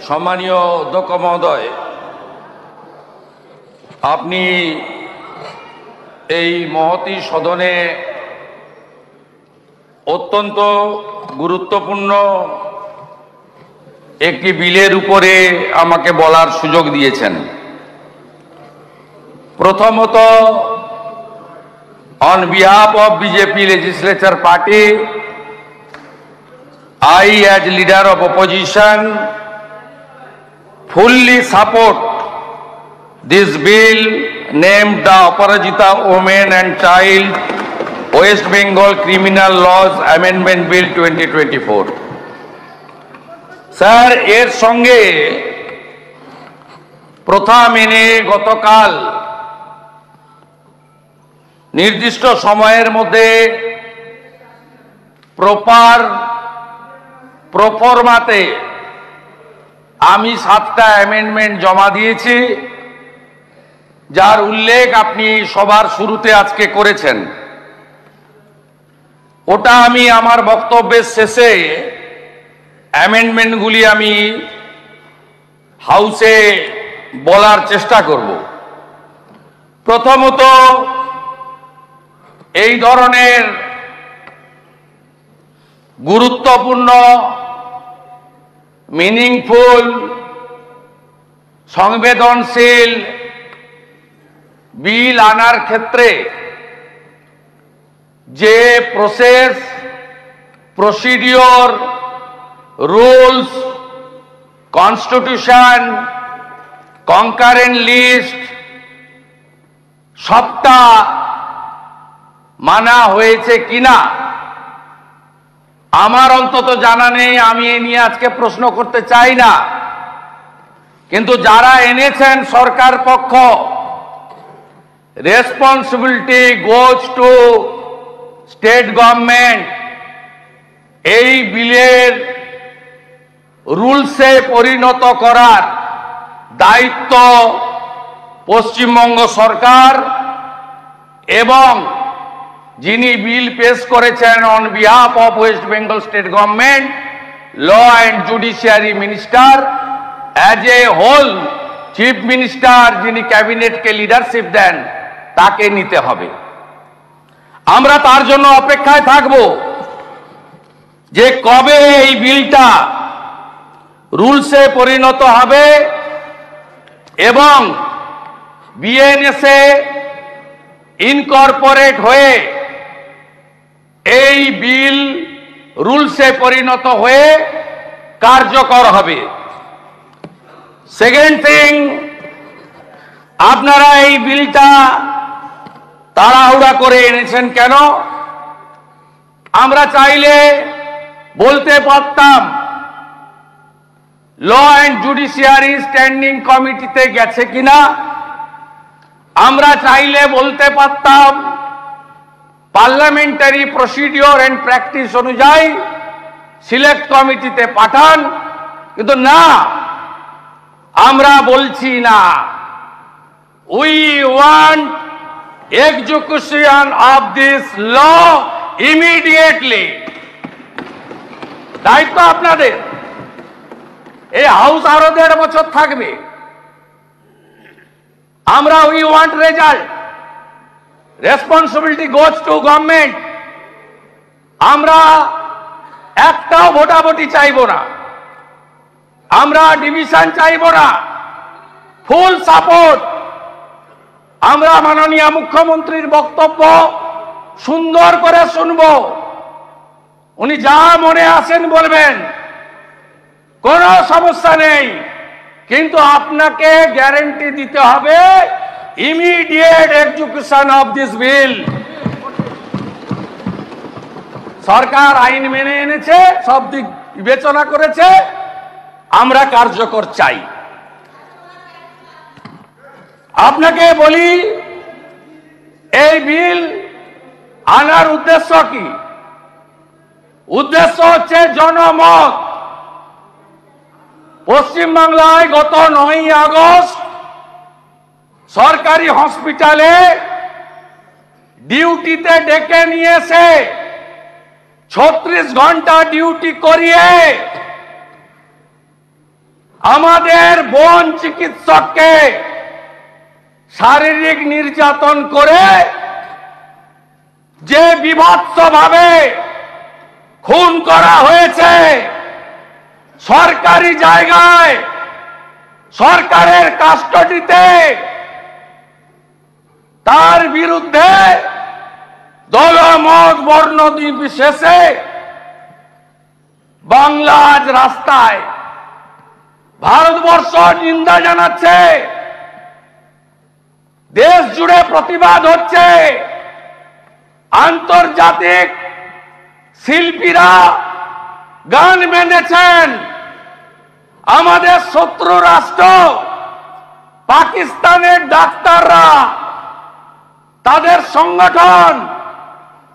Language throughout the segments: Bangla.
সম্মানীয় অধ্যক্ষ মহোদয়, আপনি এই মহতী সদনে অত্যন্ত গুরুত্বপূর্ণ একটি বিলের উপরে আমাকে বলার সুযোগ দিয়েছেন। প্রথমত, on behalf of BJP legislature party, I as leader of opposition fully support this bill named the Aparajita Women and Child West Bengal Criminal Laws Amendment Bill 2024. Sir, এর সঙ্গে প্রথা মেনে গতকাল নির্দিষ্ট সময়ের মধ্যে প্রফরমাতে আমি 7টা অ্যামেন্ডমেন্ট জমা দিয়েছি, যার উল্লেখ আপনি সবার শুরুতে আজকে করেছেন। ওটা আমি আমার বক্তব্যের শেষে অ্যামেন্ডমেন্টগুলি আমি হাউসে বলার চেষ্টা করব। প্রথমত, এই ধরনের গুরুত্বপূর্ণ, মিনিংফুল, সংবেদনশীল বিল আনার ক্ষেত্রে যে process, procedure, rules, constitution, concurrent list সবটা মানা হয়েছে কিনা আমার অন্তত জানা নেই। আমি এ নিয়ে আজকে প্রশ্ন করতে চাই না, কিন্তু যারা এনেছেন সরকার পক্ষ, responsibility goes two state government. এই বিলের রুলসে পরিণত করার দায়িত্ব পশ্চিমবঙ্গ সরকার, এবং যিনি বিল পেশ করেছেন on behalf of West Bengal state government, law and judiciary minister as a whole, chief minister যিনি ক্যাবিনেটকে লিডারশিপ দেন, তাকে নিতে হবে। আমরা তার জন্য অপেক্ষায় থাকব যে কবে এই বিলটা রুলসে পরিণত হবে এবং বিএনএসে ইনকর্পোরেট হয়ে এই বিল রুলসে পরিণত হয়ে কার্যকর হবে। সেকেন্ড থিং, আপনারা এই বিলটা তাড়াহুড়া করে এনেছেন কেন? আমরা চাইলে বলতে পারতাম ল অ্যান্ড জুডিশিয়ারি স্ট্যান্ডিং কমিটিতে গেছে কিনা, আমরা চাইলে বলতে পারতাম পার্লামেন্টারি প্রসিডিওর অ্যান্ড প্র্যাকটিস অনুযায়ী সিলেক্ট কমিটিতে পাঠান, কিন্তু না, আমরা বলছি না। We want execution of this law immediately. দায়িত্ব আপনাদের। এই হাউস আরো 1.5 বছর থাকবে। আমরা we want result, responsibility goes to government. আমরা একটাও ভোটাভুটি চাইব না, আমরা ডিভিশন চাইব না, ফুল সাপোর্ট। আমরা মাননীয় মুখ্যমন্ত্রীর বক্তব্য সুন্দর করে শুনব, উনি যা মনে আসেন বলবেন, কোনো সমস্যা নেই, কিন্তু আপনাকে গ্যারান্টি দিতে হবে immediate execution of this bill. সরকার আইন মেনে এনেছে, সব দিক বিবেচনা করেছে, আমরা কার্যকর চাই। আপনাকে বলি, এই বিল আনার উদ্দেশ্য কি? উদ্দেশ্য হচ্ছে জনমত। পশ্চিমবাংলায় গত 9ই আগস্ট সরকারি হসপিটালে ডিউটিতে ডেকে নিয়ে এসে 36 ঘন্টা ডিউটি করিয়ে আমাদের বোন চিকিৎসককে শারীরিক নির্যাতন করে যে বিভৎসভাবে খুন করা হয়েছে সরকারি জায়গায়, সরকারের কাস্টডিতে, তার বিরুদ্ধে দলমত বর্ণ নির্বিশেষে বাংলা আজ রাস্তায়, ভারতবর্ষ নিন্দা জানাচ্ছে, দেশ জুড়ে প্রতিবাদ হচ্ছে। আন্তর্জাতিক শিল্পীরা গান বেঁধেছেন। আমাদের শত্রু রাষ্ট্র পাকিস্তানের ডাক্তাররা, তাদের সংগঠন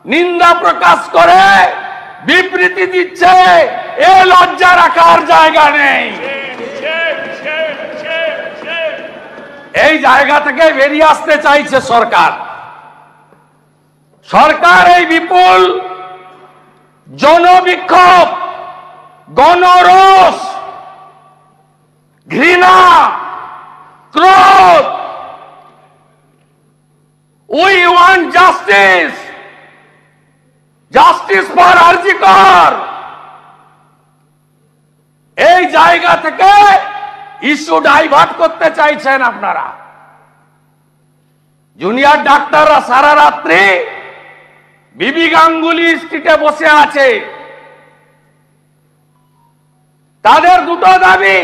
নিন্দা প্রকাশ করে বিবৃতি দিচ্ছে। এ লজ্জা রাখার জায়গা নেই। এই জায়গা থেকে বেরিয়ে আসতে চাইছে সরকার। সরকার এই বিপুল জনবিক্ষোভ, গণরোষ, ঘৃণা, ক্রোধ, we want justice, justice for RG Kar, এই জায়গা থেকে ইস্যু ডাইভার্ট করতে চাইছেন আপনারা। জুনিয়র ডাক্তাররা সারা রাত্রি বিবি গাঙ্গুলি স্ট্রিটে বসে আছে। তাদের দুটো দাবি,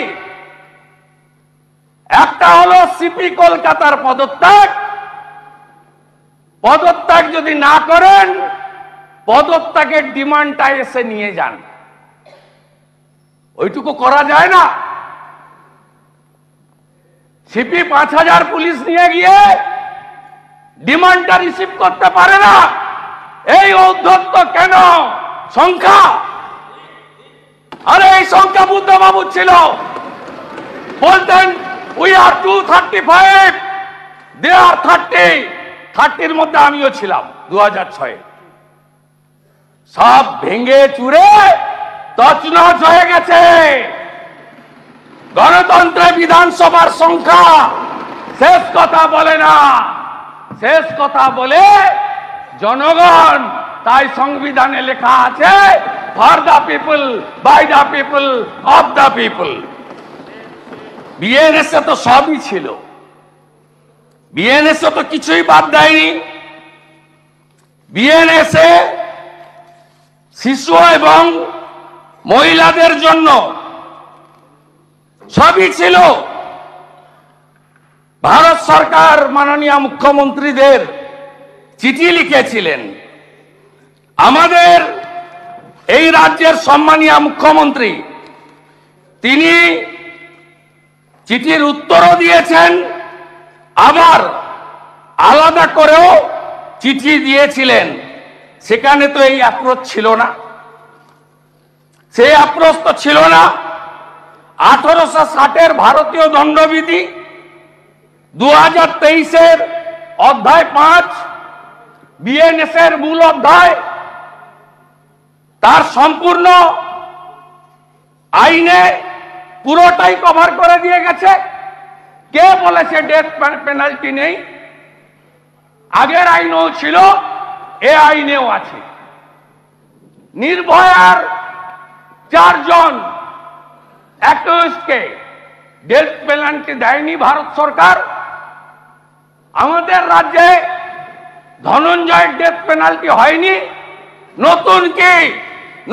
একটা হলো সিপি কলকাতার পদত্যাগ। পদত্যাগ যদি না করেন, পদত্যাগের ডিমান্ডটা এসে নিয়ে যান। ওইটুকু করা যায় না। সিপি 5000 পুলিশ নিয়ে গিয়ে ডিমান্ডটা রিসিভ করতে পারে না। এই ঔদ্ধত্য কেন? সংখ্যা, আরে এই সংখ্যা বুদ্ধবাবু ছিল, বলতেন উই আর 235, দে আর 30-30-র মধ্যে আমিও ছিলাম 2006-এ। সব ভেঙে চুরে তছনছ হয়ে গেছে। গণতন্ত্রে বিধানসভার সংখ্যা শেষ কথা বলে না, শেষ কথা বলে জনগণ। তাই সংবিধানে লেখা আছে for the people, by the people, of the people. BNSA তো সবই ছিল, বিএনএসএ তো কিছুই বাদ দেয়নি। বিএনএসএ শিশু এবং মহিলাদের জন্য সবই ছিল। ভারত সরকার মাননীয় মুখ্যমন্ত্রীদের চিঠি লিখেছিলেন। আমাদের এই রাজ্যের সম্মানীয় মুখ্যমন্ত্রী তিনি চিঠির উত্তরও দিয়েছেন, আবার আলাদা করেও চিঠি দিয়েছিলেন। সেখানে তো এই অ্যাপ্রোচ ছিল না, সেই অ্যাপ্রোচ তো ছিল না। 1860-এর ভারতীয় দণ্ডবিধি 2023-এর অধ্যায় 5 বিএনএস-এর মূল অধ্যায়, তার সম্পূর্ণ আইনে পুরোটাই কভার করে দিয়ে গেছে। কে বলেছে ডেথ পেনাল্টি নেই? আগের আইনেও ছিল, এ আইনেও আছে। নির্ভয়ার 4 জন অ্যাকিউজডকে ডেথ পেনাল্টি দেয়নি ভারত সরকার। আমাদের রাজ্যে ধনঞ্জয়ের ডেথ পেনাল্টি হয়নি। নতুন কি?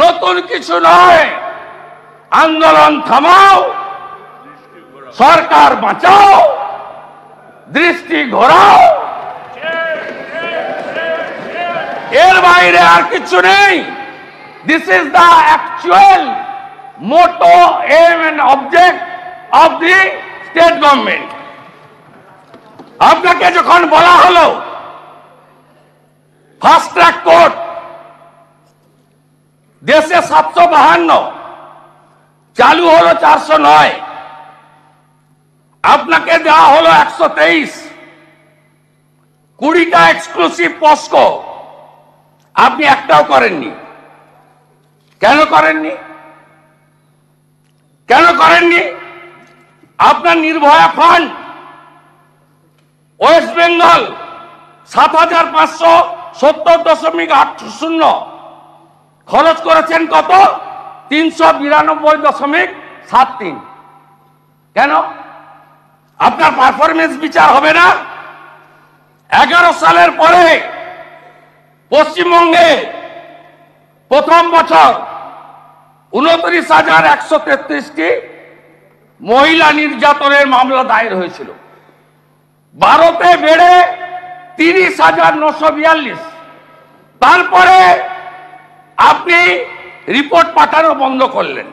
নতুন কিছু নয়। আন্দোলন থামাও, সরকার বাঁচাও, দৃষ্টি ঘোরাও, এর বাইরে আর কিছু নেই। This is the actual motto, aim and object of the state government. আপনাকে যখন বলা হলো ফাস্ট ট্র্যাক কোর্ট দেশে 752, চালু হলো 409, আপনাকে দেওয়া হলো 123, 20টা এক্সক্লুসিভ পস্কো, আপনি একটাও করেননি। কেন করেননি? কেন করেননি? আপনার নির্ভয়া ফান্ড ওয়েস্ট বেঙ্গল ৭,৫৭০.৮০ খরচ করেছেন কত? ৩৯২.৭৩। কেন? আপনার পারফরমেন্স বিচার হবে না? 11 সালের পরে পশ্চিমবঙ্গে প্রথম বছর ২৯,১৩৩টি মহিলা নির্যাতনের মামলা দায়ের হয়েছিল। 12তে বেড়ে 30,৯৪২। তারপরে আপনি রিপোর্ট পাঠানো বন্ধ করলেন।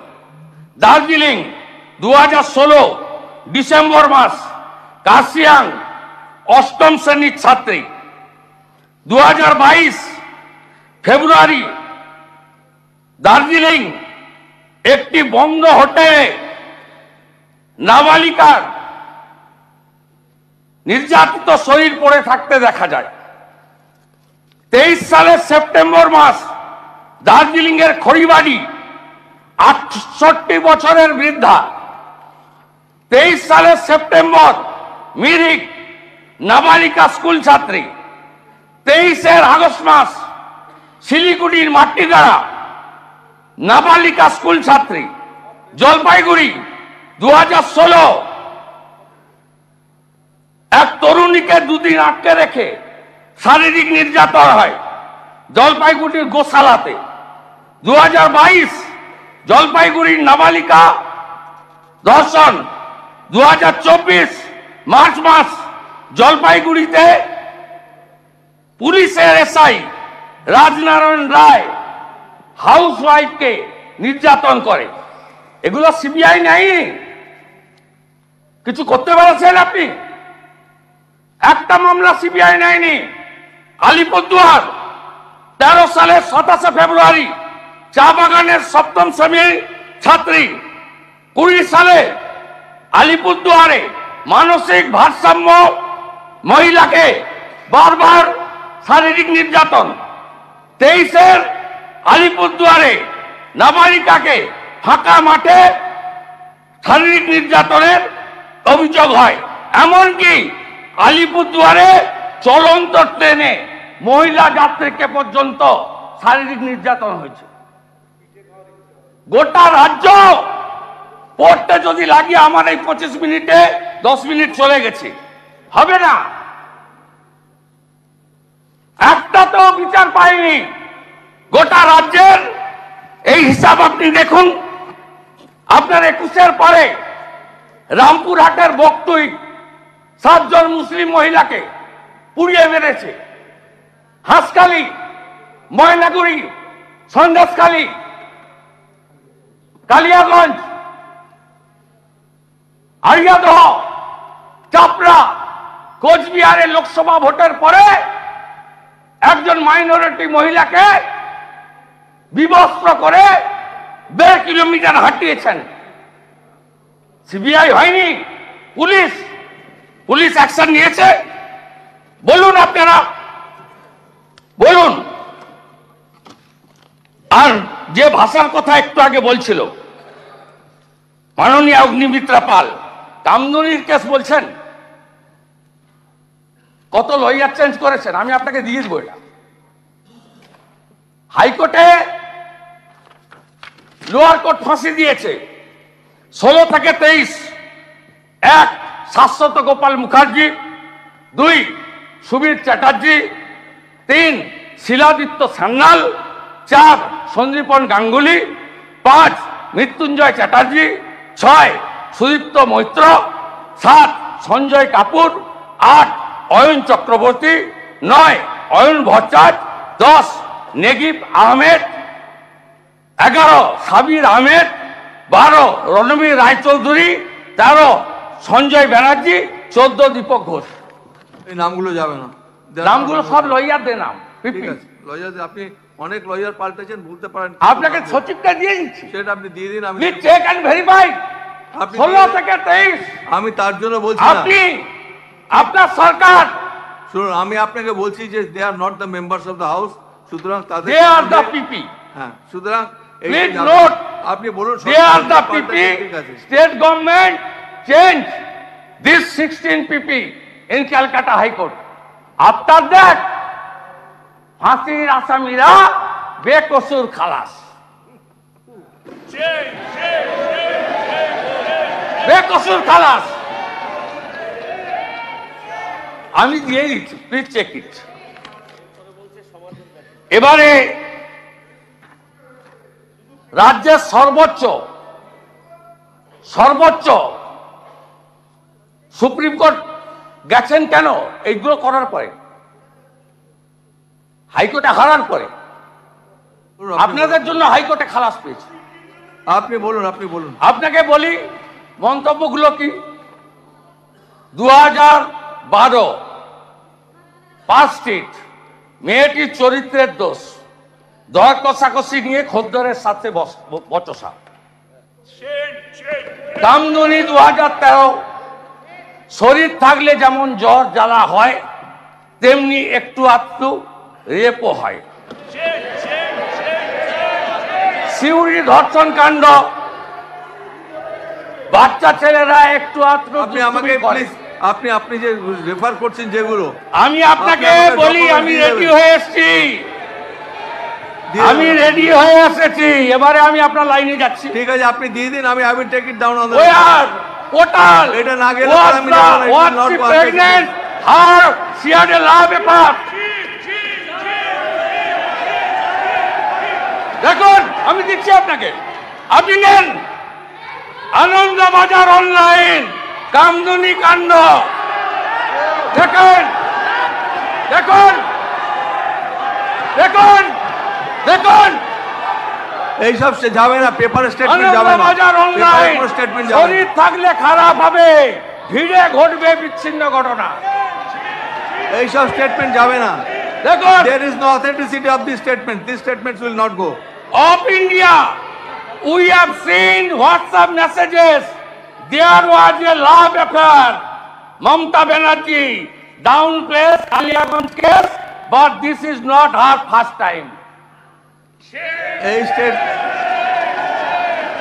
দার্জিলিং 2016 ডিসেম্বর মাস, কার্শিয়াং 8ম শ্রেণীর ছাত্রী। 2022 ফেব্রুয়ারি দার্জিলিং একটি বন্ধ হোটেলে নাবালিকার নির্যাতিত শরীর পড়ে থাকতে দেখা যায়। 23 সালের সেপ্টেম্বর মাস দার্জিলিং এর খড়িবাড়ি 68 বছরের বৃদ্ধা। 23 সালের সেপ্টেম্বর মিরিক নাবালিকা স্কুল ছাত্রী। 23 আগস্ট মাস শিলিগুড়ির মাটিগাড়া নাবালিকা স্কুল ছাত্রী। জলপাইগুড়ি 2016 এক তরুণীকে 2 দিন আটকে রেখে শারীরিক নির্যাতন হয় জলপাইগুড়ির গোশালাতে। 2022 জলপাইগুড়ির নাবালিকা ধর্ষণ। 2024 মার্চ মাস জলপাইগুড়িতে পুলিশের এসআই রাজনারায়ণ রায় হাউসওয়াইফকে নির্যাতন করে। এগুলো সিবিআই নেই, কিছু করতে পেরেছেন আপনি? একটা মামলা সিবিআই নেয়নি। আলিপুরদুয়ার 13 সালের 27 ফেব্রুয়ারি চা বাগানের 7ম শ্রেণীর ছাত্রী। 20 সালে আলিপুরদুয়ারে মানসিক ভারসাম্য মহিলাকে বারবার শারীরিক নির্যাতন। 23 আলিপুরদুয়ারে নাবালিকাকে ফাঁকা মাঠে শারীরিক নির্যাতনের অভিযোগ হয়। এমনকি আলিপুরদুয়ারে চলন্ত ট্রেনে মহিলা যাত্রীকে পর্যন্ত শারীরিক নির্যাতন হয়েছে। গোটা রাজ্য পড়তে যদি লাগে আমার এই 25 মিনিটে 10 মিনিট চলে গেছে, হবে না। একটা তো বিচার পাইনি। গোটা রাজ্যের এই হিসাব আপনি দেখুন। আপনার 21 পরে রামপুরহাটের বকটুই 7 জন মুসলিম মহিলাকে পুড়িয়ে মেরেছে। হাঁসখালি, ময়নাগুড়ি, সন্দেশখালী, কালিয়াগঞ্জ, আরিয়াদহ, চাপড়া, কোচবিহারে লোকসভা ভোটের পরে একজন মাইনরিটি মহিলাকে বিবস্ত্র করে 1.5 কিলোমিটার হাঁটিয়েছেন। সিবিআই হয়নি, পুলিশ অ্যাকশন নিয়েছে? বলুন আপনারা, বলুন। আর যে ভাষার কথা একটু আগে বলছিল মাননীয় অগ্নিমিত্রা পাল, কামদুনির কেস বলছেন, কত লয়ার চেঞ্জ করেছেন আমি আপনাকে দিয়ে দেবো। এটা হাইকোর্টে লোয়ার কোর্ট ফাঁসি দিয়েছে। 16 থেকে 23 1 শাশ্বত গোপাল মুখার্জি, 2 সুবীর চ্যাটার্জি, 3 শিলাদিত্য সান্যাল, 4 সন্দীপন গাঙ্গুলি, 5 মৃত্যুঞ্জয় চ্যাটার্জি, 6 সুদীপ্ত মৈত্র, 7 সঞ্জয় কাপুর, 8 অয়ন চক্রবর্তী, 9 অয়ন ভট্টাচার্য, 10 নেগিব আহমেদ, 11 সাবির আহমেদ, 12 রণবীর রায়চৌধুরী, 13 সঞ্জয় ব্যানার্জি, 14 দীপক ঘোষ। এই নামগুলো যাবে না, নামগুলো সব লয়ারদের নাম। লয়ার আপনি অনেক লয়ার পাল্টেছেন, বলতে পারেন। আপনাকে সচিবটা দিয়ে দিচ্ছি, সেটা আপনি দিয়ে দিন। আমি চেক এন্ড ভেরিফাই। 16 থেকে 23 আমি তার জন্য বলছি আপনি আপনার সরকার। শুনুন, আমি আপনাকে বলছি যে they are not the members of the house, সুতরাং তাদের দে আর দ্য পিপি। হ্যাঁ, সুতরাং প্লিজ নোট, আপনি বলুন they are the PP. State government change this 16 PP in Calcutta High Court. After that, ফাঁসির আসামিরা বেকসুর খালাস। বেকসুর খালাস। আমি দিয়ে দিচ্ছি, প্লিজ চেক ইট। এবারে রাজ্যের সর্বোচ্চ সুপ্রিম কোর্ট গেছেন কেন? এইগুলো করার পরে, হাইকোর্টে হারার পরে আপনাদের জন্য হাইকোর্টে খালাস পেয়েছে। আপনি বলুন, আপনি বলুন। আপনাকে বলি মন্তব্যগুলো কি। 2012 পার্ক স্ট্রিট, মেয়েটির চরিত্রের দোষ, দর কষাকষি নিয়ে খদ্দরের সাথে বচসা। কামদুনি 2013, শরীর থাকলে যেমন জ্বর জ্বালা হয় তেমনি একটু আধটু রেপও হয়। সিউড়ি ধর্ষণ কাণ্ড, বাচ্চা ছেলেরা একটু আধটু। আপনি আমাকে প্লিজ, আপনি যে রেফার করছেন যেগুলো, আমি আপনাকে বলি আমি রেডি হয়ে এসেছি, আমি রেডি হয়ে এসেছি। এবারে আমি আপনার লাইনে যাচ্ছি। ঠিক আছে, আপনি দিয়ে দিন, আমি I will take it down on the portal. এটা না গেলে আমি pregnant her she had a law paper. দেখুন আমি দিচ্ছি আপনাকে, আপনি নেন। আনন্দবাজার অনলাইন কামদুনি কাণ্ড দেখুন, দেখুন, দেখুন, দেখুন। এইসব যাবে না, পেপার স্টেটমেন্ট যাবে না, আনন্দবাজার অনলাইন। স্টেটমেন্ট যাবে না। শরীর থাকলে খারাপ হবে, ভিড়ে ঘটবে বিচ্ছিন্ন ঘটনা। এইসব স্টেটমেন্ট যাবে না। দেখুন, there is no authenticity of this statement. These statements will not go. of India, we have seen WhatsApp messages. There was a love affair. Mamata Banerjee downplays Aliaganj case, but this is not her first time.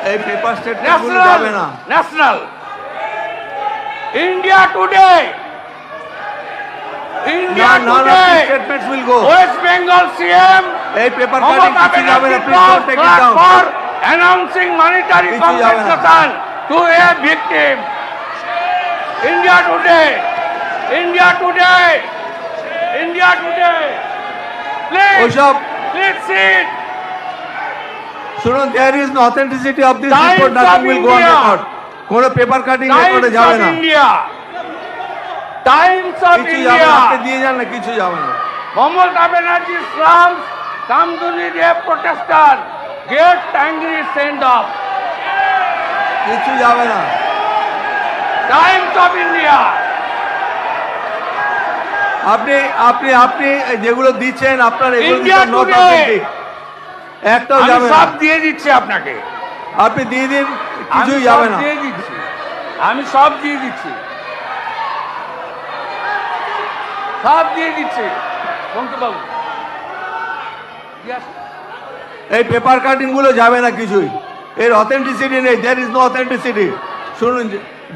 এই পেপার স্টেটমেন্ট গুলো যাবে না। National. India today. India None of today. these statements will go. West Bengal CM. এই পেপার কাটিং Mamata কিছু যাবে না, Banerjee please don't take it down. for announcing monetary কিছু যাবে না। compensation to a victim. India today. India today. India today. Please. ওসব Please sit. শুনুন, there is no authenticity of this Times report. Nothing of will go on India. record. কোনো পেপার কাটিং রেকর্ডে Times যাবে of না। India. Times of কিছু যাবে না, আপনি India. দিয়ে যান না, কিছু যাবে না। Mamata Banerjee slams Kamduni rape protester. Get angry, send off. কিছু যাবে না। Times of India. আপনি যেগুলো দিচ্ছেন আপনার এগুলো India নট today. অথেন্টিক, একটাও আমি যাবে না। সব দিয়ে দিচ্ছি আপনাকে। আপনি দিয়ে দিন, আমি কিছুই সব যাবে না। দিয়ে দিচ্ছি। আমি সব দিয়ে দিচ্ছি। সব দিয়ে দিচ্ছি। বঙ্কিমবাবু। Yes. এই পেপার কাটিং গুলো যাবে না কিছুই, এর অথেন্টিসিটি নেই, দেয়ার ইজ নো অথেন্টিসিটি। শুনুন,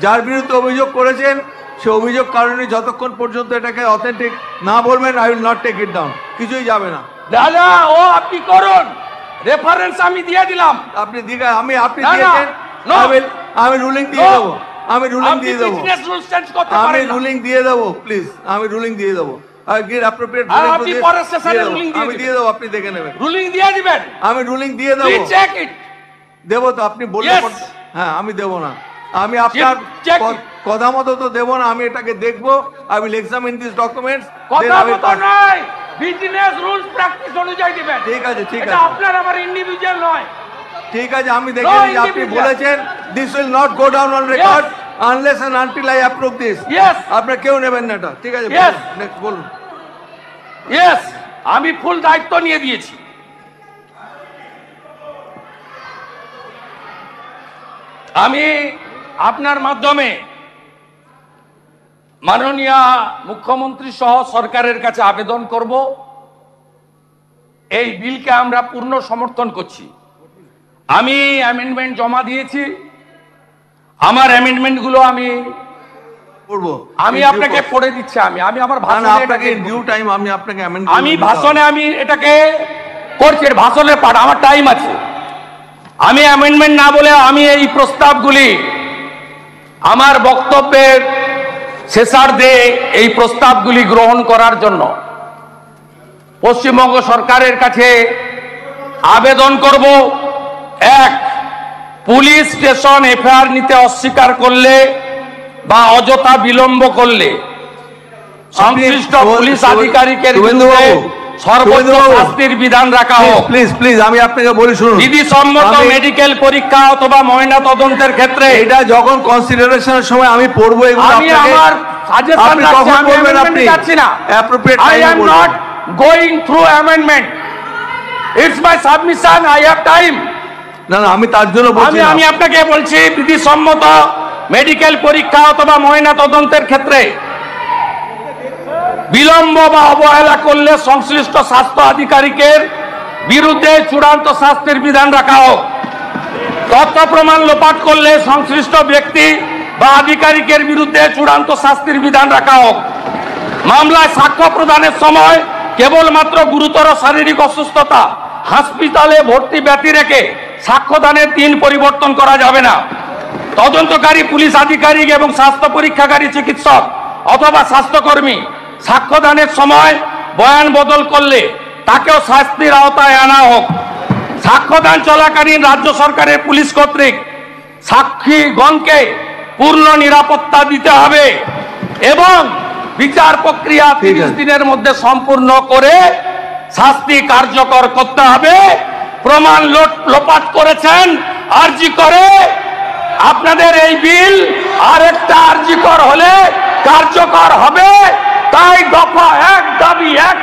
যার বিরুদ্ধে অভিযোগ করেছেন সে অভিযোগ কারণে যতক্ষণ পর্যন্ত এটাকে অথেন্টিক না বলবেন, I will not take it down, কিছুই যাবে না। দাদা ও আপনি করুন, রেফারেন্স আমি দিয়ে দিলাম। আপনি দিকে আপনি না, না, দিয়েছেন, no. আমি রুলিং দিয়ে No. দেবো, আমি রুলিং আপনি দিয়ে দেবো, বিজনেস রুলস চেঞ্জ করতে আমি পারেন না। রুলিং দিয়ে দেবো, প্লিজ আমি রুলিং দিয়ে দেবো। অ্যাপ্রোপ্রিয়েট আর আপনি পরের সেশনে ruling দিয়ে আমি দিবেন। দিয়ে দেবো, আপনি দেখে নেবেন। রুলিং দিয়ে দিবেন। আমি রুলিং দিয়ে দেবো, প্লিজ চেক ইট। দেবো তো, আপনি বললে Yes. হ্যাঁ, আমি দেবো না, আমি আপনার check it. কথা মতো তো দেবো না, আমি এটাকে দেখবো, I will examine this documents. কথা মতো নয়, বিজনেস রুলস প্র্যাকটিস অনুযায়ী দিবেন। ঠিক আছে, ঠিক এটা আছে, আপনার আমার ইন্ডিভিজুয়াল নয়। ঠিক আছে, আমি দেখে নিয়েছি, আপনি individual. বলেছেন this will not go down on record unless and until I approve this. Yes. আপনারা কেউ নেবেন না এটা, ঠিক আছে? Yes. নেক্সট বলুন। ইয়েস, আমি ফুল দায়িত্ব নিয়ে দিয়েছি। আমি আপনার মাধ্যমে মাননীয় মুখ্যমন্ত্রী সহ সরকারের কাছে আবেদন করব, এই বিলকে আমরা পূর্ণ সমর্থন করছি। আমি অ্যামেন্ডমেন্ট জমা দিয়েছি। আমার অ্যামেন্ডমেন্ট গুলো আমি করবো আপনাকে পড়ে দিচ্ছি। আমি আমার আপনাকে ডিউ টাইম আমি আপনাকে আমি ভাষণে আমি এটাকে করছি, ভাষণের পাঠ আমার টাইম আছে। আমি অ্যামেন্ডমেন্ট না বলে আমি এই প্রস্তাবগুলি আমার বক্তব্যের শেষার্ধে এই প্রস্তাবগুলি গ্রহণ করার জন্য পশ্চিমবঙ্গ সরকারের কাছে আবেদন করব। এক, পুলিশ স্টেশন এফআইআর নিতে অস্বীকার করলে বা অযথা বিলম্ব করলে সংশ্লিষ্ট পুলিশ আধিকারিকের বিরুদ্ধে সর্বোচ্চ শাস্তির বিধান রাখা হোক। প্লিজ প্লিজ আমি আপনাকে বলি শুনুন, বিধিসম্মত মেডিকেল পরীক্ষা অথবা ময়না তদন্তের ক্ষেত্রে এটা যখন কনসিডারেশনের সময় আমি পড়বো এগুলো আমি আমার সাজেশন রাখছি, আমি অ্যামেন্ডমেন্ট যাচ্ছি না। I am not going through amendment. It's my submission. I have time. না না, আমি তার জন্য বলছি আমি আপনাকে বলছি বিধিসম্মত মেডিকেল পরীক্ষা অথবা ময়না তদন্তের ক্ষেত্রে বিলম্ব বা অবহেলা করলে সংশ্লিষ্ট স্বাস্থ্য আধিকারিকের বিরুদ্ধে চূড়ান্ত শাস্তির বিধান রাখা হোক। তথ্য প্রমাণ লোপাট করলে সংশ্লিষ্ট ব্যক্তি বা আধিকারিকের বিরুদ্ধে চূড়ান্ত শাস্তির বিধান রাখা হোক। মামলায় সাক্ষ্য প্রদানের সময় কেবলমাত্র গুরুতর শারীরিক অসুস্থতা, হাসপাতালে ভর্তি ব্যতি রেখে সাক্ষ্যদানের দিন পরিবর্তন করা যাবে না। তদন্তকারী পুলিশ আধিকারিক এবং স্বাস্থ্য পরীক্ষাকারী চিকিৎসক অথবা স্বাস্থ্যকর্মী সাক্ষ্যদানের সময় বয়ান বদল করলে তাকেও শাস্তির আওতায় আনা হোক। সাক্ষ্যদান চলাকালীন রাজ্য সরকারের পুলিশ কর্তৃক সাক্ষীগণকে পূর্ণ নিরাপত্তা দিতে হবে এবং বিচার প্রক্রিয়া 30 দিনের মধ্যে সম্পূর্ণ করে শাস্তি কার্যকর করতে হবে। প্রমাণ লোপাট করেছেন আরজি করে, আপনাদের এই বিল আরেকটা আরজি কর হলে কার্যকর হবে। তাই দফা 1 দাবি 1,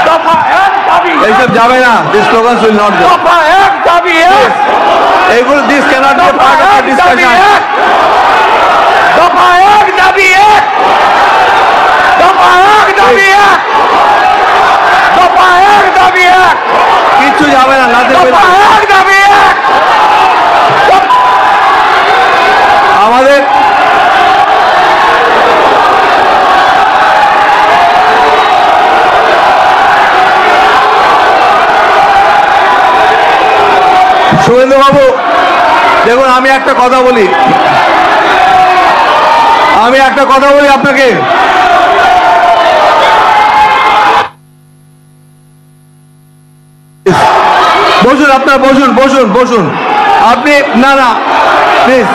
দফা 1 দাবি এইসব যাবে না। This slogans will not go. দফা 1 দাবি 1, এইগুলো this cannot be a part of our discussion. দফা 1 দাবি 1, দফা 1 দাবি 1, দফা 1 দাবি 1, কিচ্ছু যাবে না, নাতে দফা 1 দাবি 1। আমাদের শুভেন্দু বাবু দেখুন, আমি একটা কথা বলি আপনাকে। বসুন, আপনার বসুন আপনি। না না প্লিজ